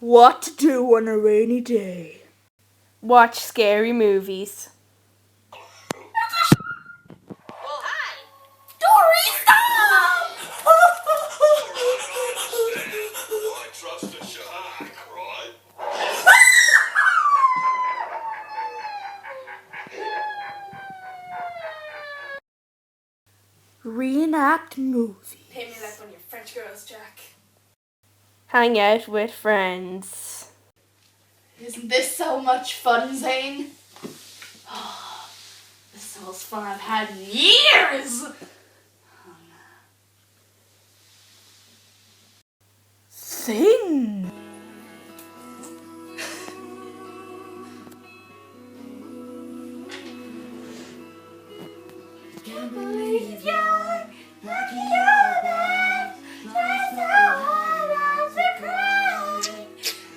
What to do on a rainy day? Watch scary movies. Hi! Dory, stop! I trust a shark, right? Reenact movie. Pay me like one of your French girls, Jack. Hang out with friends. Isn't this so much fun, Zane? This is the most fun I've had in years! Sing. Can't believe you're lucky you're there. Try so hard not to cry.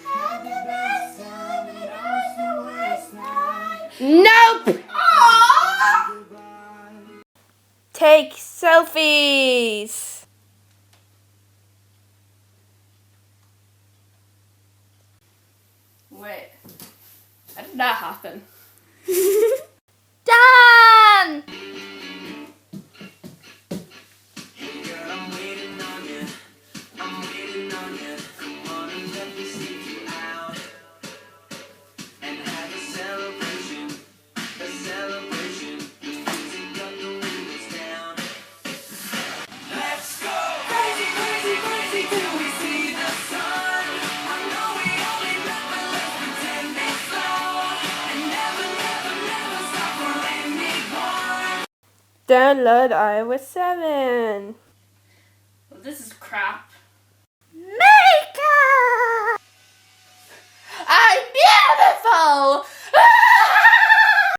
Had the best time and also the worst night. Nope! Aww! Take selfies. Wait, how did that happen? Dan! Girl, I'm waiting on you. I'm waiting on you. Come on and let me sneak you out and have a celebration. A celebration. Music up, the windows down. Let's go crazy, crazy, crazy till we see the sun. I know we only met, but let's pretend it's slow and never, never, never stop for anyone. Download iOS 7. Well, this is crap. Makeup! I'm beautiful!